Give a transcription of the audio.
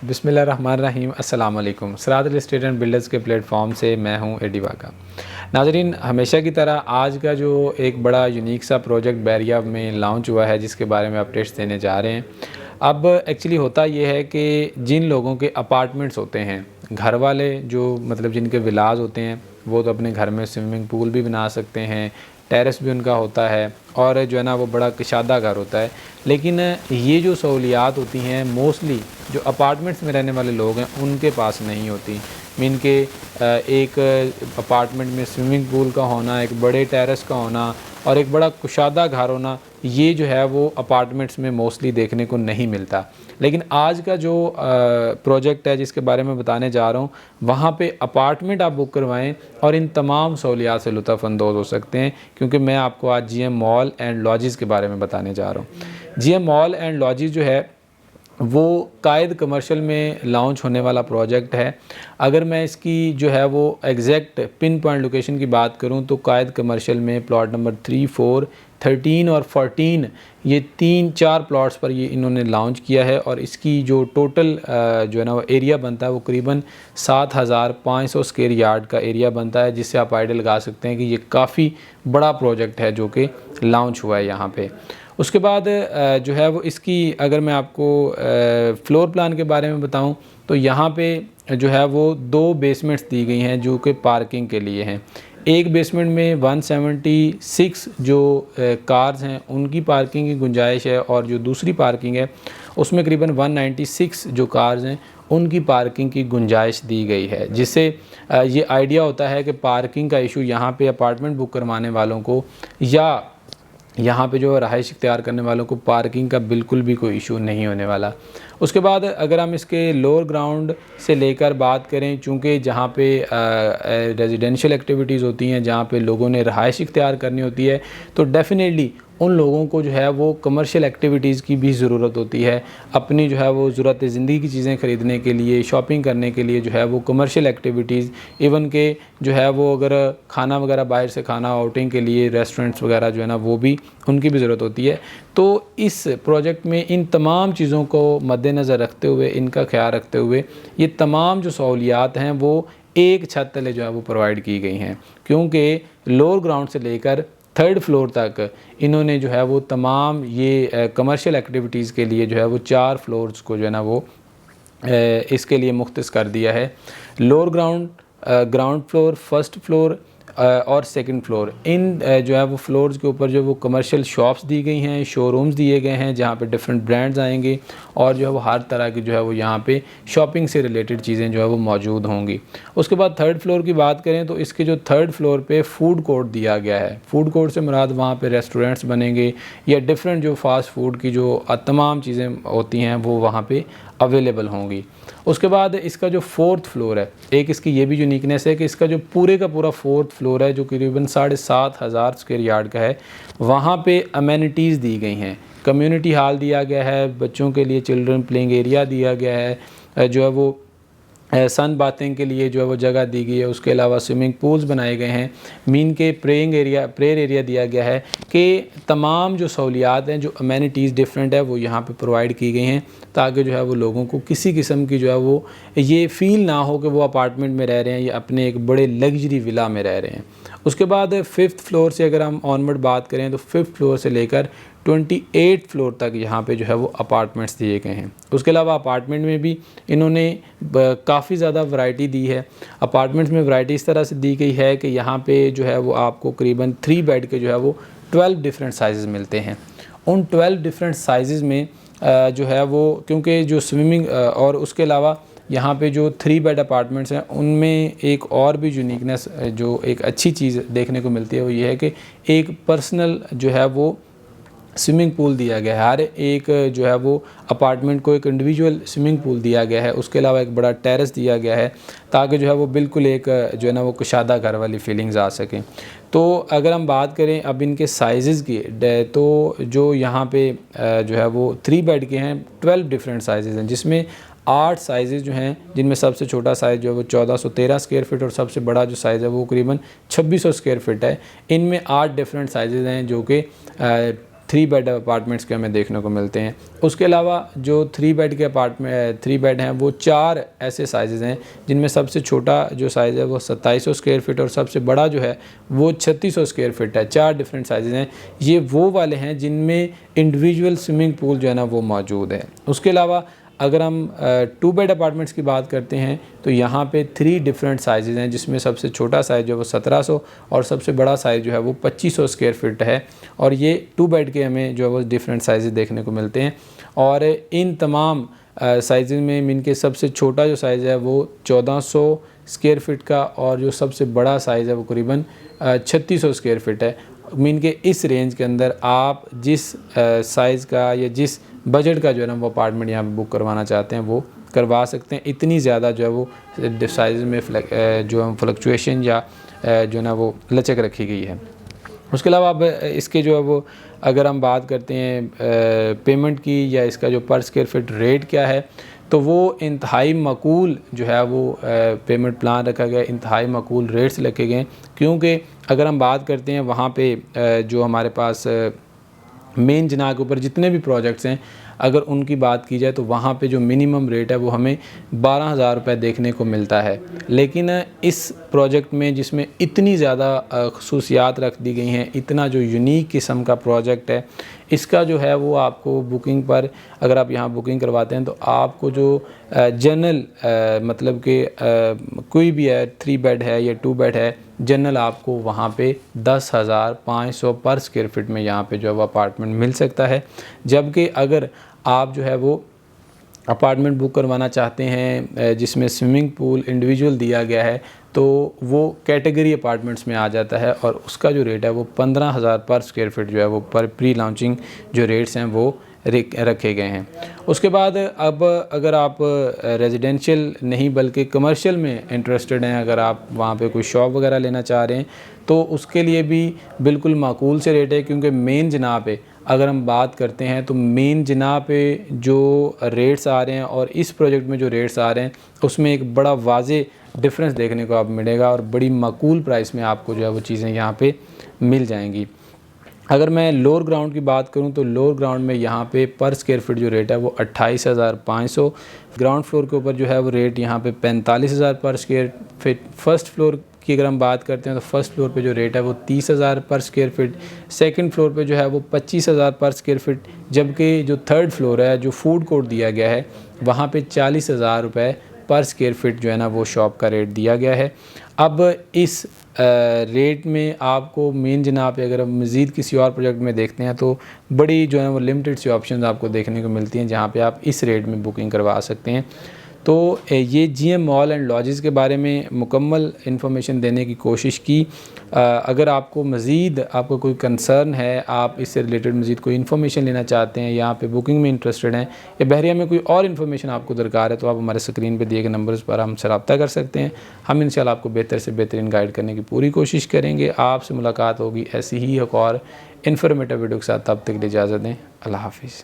बिस्मिल्लाहिर्रहमानिर्रहीम अस्सलाम वालेकुम। सिरात रियल एस्टेट एंड बिल्डर्स के प्लेटफॉर्म से मैं हूं एडी वाका। नाज़रीन, हमेशा की तरह आज का जो एक बड़ा यूनिक सा प्रोजेक्ट बैरिया में लॉन्च हुआ है, जिसके बारे में अपडेट्स देने जा रहे हैं। अब एक्चुअली होता ये है कि जिन लोगों के अपार्टमेंट्स होते हैं, घर वाले जो मतलब जिनके विलाज होते हैं, वो तो अपने घर में स्विमिंग पूल भी बना सकते हैं, टेरेस भी उनका होता है और जो है ना वो बड़ा कशादा घर होता है। लेकिन ये जो सहूलियात होती हैं मोस्टली जो अपार्टमेंट्स में रहने वाले लोग हैं उनके पास नहीं होती। मीन के एक अपार्टमेंट में स्विमिंग पूल का होना, एक बड़े टेरेस का होना और एक बड़ा कुशादा घर होना, ये जो है वो अपार्टमेंट्स में मोस्टली देखने को नहीं मिलता। लेकिन आज का जो प्रोजेक्ट है जिसके बारे में बताने जा रहा हूँ, वहाँ पे अपार्टमेंट आप बुक करवाएं और इन तमाम सहूलियात से लुत्फ़अंदोज़ हो सकते हैं। क्योंकि मैं आपको आज जीएम मॉल एंड लॉजिज़ के बारे में बताने जा रहा हूँ। जीएम मॉल एंड लॉजिज़ जो है वो कायद कमर्शियल में लॉन्च होने वाला प्रोजेक्ट है। अगर मैं इसकी जो है वो एग्जैक्ट पिन पॉइंट लोकेशन की बात करूं तो कायद कमर्शियल में प्लॉट नंबर 3, 4, 13 और 14 ये 3-4 प्लॉट्स पर ये इन्होंने लॉन्च किया है। और इसकी जो टोटल जो है ना वो एरिया बनता है वो करीबन 7500 स्क्वायर यार्ड का एरिया बनता है, जिससे आप आइडिया लगा सकते हैं कि ये काफ़ी बड़ा प्रोजेक्ट है जो कि लॉन्च हुआ है यहाँ पे। उसके बाद जो है वो इसकी अगर मैं आपको फ्लोर प्लान के बारे में बताऊं तो यहाँ पे जो है वो 2 बेसमेंट्स दी गई हैं जो कि पार्किंग के लिए हैं। एक बेसमेंट में 176 जो कार्स हैं उनकी पार्किंग की गुंजाइश है और जो दूसरी पार्किंग है उसमें करीबन 196 जो कार्स हैं उनकी पार्किंग की गुंजाइश दी गई है, जिससे ये आइडिया होता है कि पार्किंग का इशू यहाँ पे अपार्टमेंट बुक करवाने वालों को या यहाँ पे जो रहाइश इख्तियार करने वालों को पार्किंग का बिल्कुल भी कोई इशू नहीं होने वाला। उसके बाद अगर हम इसके लोअर ग्राउंड से लेकर बात करें, चूँकि जहाँ पे रेजिडेंशियल एक्टिविटीज़ होती हैं, जहाँ पे लोगों ने रहाइश इख्तियार करनी होती है, तो डेफ़िनेटली उन लोगों को जो है वो कमर्शियल एक्टिविटीज़ की भी ज़रूरत होती है। अपनी जो है वो ज़रूरत ज़िंदगी की चीज़ें ख़रीदने के लिए, शॉपिंग करने के लिए जो है वो कमर्शियल एक्टिविटीज़, इवन के जो है वो अगर खाना वगैरह बाहर से खाना, आउटिंग के लिए रेस्टोरेंट्स वगैरह जो है ना वो भी उनकी भी ज़रूरत होती है। तो इस प्रोजेक्ट में इन तमाम चीज़ों को मद्देनज़र रखते हुए, इनका ख्याल रखते हुए ये तमाम जो सहूलियात हैं वो एक छत तले जो है वो प्रोवाइड की गई हैं। क्योंकि लोअर ग्राउंड से लेकर 3rd फ्लोर तक इन्होंने जो है वो तमाम ये कमर्शियल एक्टिविटीज़ के लिए जो है वो 4 फ्लोर्स को जो है ना वो इसके लिए मुख्तस कर दिया है। Lower ground, ground floor, first floor और सेकंड फ्लोर, इन जो है वो फ्लोर्स के ऊपर जो वो कमर्शियल शॉप्स दी गई हैं, शोरूम्स दिए गए हैं जहाँ पे डिफरेंट ब्रांड्स आएंगे और जो है वो हर तरह की जो है वो यहाँ पे शॉपिंग से रिलेटेड चीज़ें जो है वो मौजूद होंगी। उसके बाद 3rd फ्लोर की बात करें तो इसके जो 3rd फ्लोर पे फूड कोर्ट दिया गया है। फूड कोर्ट से मुराद वहाँ पे रेस्टोरेंट्स बनेंगे या डिफरेंट जो फास्ट फूड की जो तमाम चीज़ें होती हैं वो वहाँ पे अवेलेबल होंगी। उसके बाद इसका जो 4th फ्लोर है, एक इसकी ये भी यूनिकनेस है कि इसका जो पूरे का पूरा 4th फ्लोर है जो करीबन 7500 स्क्वायर यार्ड का है, वहाँ पे अमेनिटीज़ दी गई हैं। कम्युनिटी हॉल दिया गया है, बच्चों के लिए चिल्ड्रन प्लेइंग एरिया दिया गया है, जो है वो सन बाथिंग के लिए जो है वो जगह दी गई है। उसके अलावा स्विमिंग पूल्स बनाए गए हैं। मीन के प्रेयर एरिया दिया गया है कि तमाम जो सहूलियात हैं, जो अमेनिटीज़ डिफरेंट है वो यहाँ पे प्रोवाइड की गई हैं, ताकि जो है वो लोगों को किसी किस्म की जो है वो ये फ़ील ना हो कि वो अपार्टमेंट में रह रहे हैं या अपने एक बड़े लग्जरी विला में रह रहे हैं। उसके बाद 5th फ्लोर से अगर हम ऑनवर्ड बात करें तो 5th फ्लोर से लेकर 28 फ्लोर तक यहाँ पे जो है वो अपार्टमेंट्स दिए गए हैं। उसके अलावा अपार्टमेंट में भी इन्होंने काफ़ी ज़्यादा वैरायटी दी है। अपार्टमेंट्स में वैरायटी इस तरह से दी गई है कि यहाँ पे जो है वो आपको करीबन 3 बेड के जो है वो 12 डिफरेंट साइज़ मिलते हैं। उन 12 डिफरेंट साइज़ में जो है वो क्योंकि जो स्विमिंग और उसके अलावा यहाँ पे जो 3 बेड अपार्टमेंट्स हैं उनमें एक और भी यूनिकनेस जो एक अच्छी चीज़ देखने को मिलती है वो ये है कि एक पर्सनल जो है वो स्विमिंग पूल दिया गया है। हर एक जो है वो अपार्टमेंट को एक इंडिविजुअल स्विमिंग पूल दिया गया है। उसके अलावा एक बड़ा टेरेस दिया गया है ताकि जो है वो बिल्कुल एक जो है ना वो कुशादा घर वाली फीलिंग्स आ सकें। तो अगर हम बात करें अब इनके साइज़ की, तो जो यहाँ पे जो है वो 3 बेड के हैं, 12 डिफरेंट साइज़ हैं, जिसमें 8 साइज़ जो हैं, जिनमें सबसे छोटा साइज़ जो है वो 1413 स्क्वायर फीट और सबसे बड़ा जो साइज़ है वो करीबन 2600 स्क्वायर फीट है। इनमें 8 डिफरेंट साइज़ हैं जो कि 3 बेड अपार्टमेंट्स के हमें देखने को मिलते हैं। उसके अलावा जो 3 बेड के 3 बेड हैं वो 4 ऐसे साइज़ हैं जिनमें सबसे छोटा जो साइज़ है वो 2700 स्क्वायर फीट और सबसे बड़ा जो है वो 3600 स्क्वायर फीट है। 4 डिफरेंट साइज़ हैं। ये वो वाले हैं जिनमें इंडिविजुअल स्विमिंग पूल जो है ना वो मौजूद है। उसके अलावा अगर हम 2 बेड अपार्टमेंट्स की बात करते हैं तो यहाँ पे 3 डिफरेंट साइज़ हैं, जिसमें सबसे छोटा साइज़ जो है वो 1700 और सबसे बड़ा साइज़ जो है वो 2500 स्क्वायर फीट है। और ये 2 बेड के हमें जो है वो डिफरेंट साइज़ देखने को मिलते हैं। और इन तमाम साइज़ में इनके सबसे छोटा जो साइज़ है वो 1400 स्क्वायर फीट का और जो सबसे बड़ा साइज़ है वो करीबन 3600 स्क्वायर फीट है। मीन के इस रेंज के अंदर आप जिस साइज़ का या जिस बजट का जो है ना वो अपार्टमेंट यहाँ पे बुक करवाना चाहते हैं वो करवा सकते हैं। इतनी ज़्यादा जो है वो साइज़ में जो फ्लक्चुएशन या जो है ना वो लचक रखी गई है। उसके अलावा अब इसके जो है वो अगर हम बात करते हैं पेमेंट की या इसका जो पर स्क्वायर फीट रेट क्या है, तो वो इंतहाई माकूल जो है वो पेमेंट प्लान रखा गया, इंतहाई माकूल रेट्स रखे गए। क्योंकि अगर हम बात करते हैं वहाँ पे जो हमारे पास मेन जिनाह के ऊपर जितने भी प्रोजेक्ट्स हैं अगर उनकी बात की जाए तो वहाँ पे जो मिनिमम रेट है वो हमें 12,000 रुपये देखने को मिलता है। लेकिन इस प्रोजेक्ट में जिसमें इतनी ज़्यादा खसूसियात रख दी गई हैं, इतना जो यूनिक किस्म का प्रोजेक्ट है, इसका जो है वो आपको बुकिंग पर अगर आप यहाँ बुकिंग करवाते हैं तो आपको जो जनरल मतलब कि कोई भी है 3 बेड है या 2 बेड है, जनरल आपको वहाँ पे 10,500 पर स्क्वायर फीट में यहाँ पे जो है वो अपार्टमेंट मिल सकता है। जबकि अगर आप जो है वो अपार्टमेंट बुक करवाना चाहते हैं जिसमें स्विमिंग पूल इंडिविजुअल दिया गया है तो वो कैटेगरी अपार्टमेंट्स में आ जाता है और उसका जो रेट है वो 15,000 पर स्क्वायर फीट जो है वो पर प्री लॉन्चिंग जो रेट्स हैं वो रखे गए हैं। उसके बाद अब अगर आप रेजिडेंशियल नहीं बल्कि कमर्शियल में इंटरेस्टेड हैं, अगर आप वहाँ पे कोई शॉप वगैरह लेना चाह रहे हैं तो उसके लिए भी बिल्कुल माकूल से रेट है। क्योंकि मेन जिनाह पे अगर हम बात करते हैं तो मेन जिनाह पे जो रेट्स आ रहे हैं और इस प्रोजेक्ट में जो रेट्स आ रहे हैं उसमें एक बड़ा वाज़े डिफरेंस देखने को आप मिलेगा और बड़ी माकूल प्राइस में आपको जो है वो चीज़ें यहाँ पे मिल जाएंगी। अगर मैं लोअर ग्राउंड की बात करूं तो लोअर ग्राउंड में यहाँ पे पर स्क्वायर फीट जो रेट है वो 28,500, ग्राउंड फ्लोर के ऊपर जो है वो रेट यहाँ पे 45,000 पर स्क्वायर फीट। फर्स्ट फ्लोर की अगर हम बात करते हैं तो फर्स्ट फ्लोर पे जो रेट है वो 30,000 पर स्क्वायर फीट, सेकंड फ्लोर पे जो है वो 25,000 पर स्क्वायर फीट। जबकि जो थर्ड फ्लोर है जो फूड कोर्ट दिया गया है वहाँ पे 40,000 रुपये पर स्क्वायर फीट जो है ना वो शॉप का रेट दिया गया है। अब इस रेट में आपको मेन जिनाह पे अगर हम मज़ीद किसी और प्रोजेक्ट में देखते हैं तो बड़ी जो है वो लिमिटेड सी ऑप्शंस आपको देखने को मिलती हैं जहाँ पे आप इस रेट में बुकिंग करवा सकते हैं। तो ये जीएम मॉल एंड लॉजेस के बारे में मुकम्मल इन्फॉर्मेशन देने की कोशिश की। अगर आपको मज़ीद आपको कोई कंसर्न है, आप इससे रिलेटेड मज़ीद कोई इन्फॉर्मेशन लेना चाहते हैं, यहाँ पे बुकिंग में इंटरेस्टेड हैं या बहरिया में कोई और इन्फॉर्मेशन आपको दरकार है तो आप हमारे स्क्रीन पे दिए गए नंबर्स पर हमसे रब्ता कर सकते हैं। हम इंशाल्लाह आपको बेहतर से बेहतरीन गाइड करने की पूरी कोशिश करेंगे। आपसे मुलाकात होगी ऐसी ही एक और इन्फॉर्मेटिव वीडियो के साथ। तब तक के लिए इजाज़त दें। अल्लाह हाफ़िज़।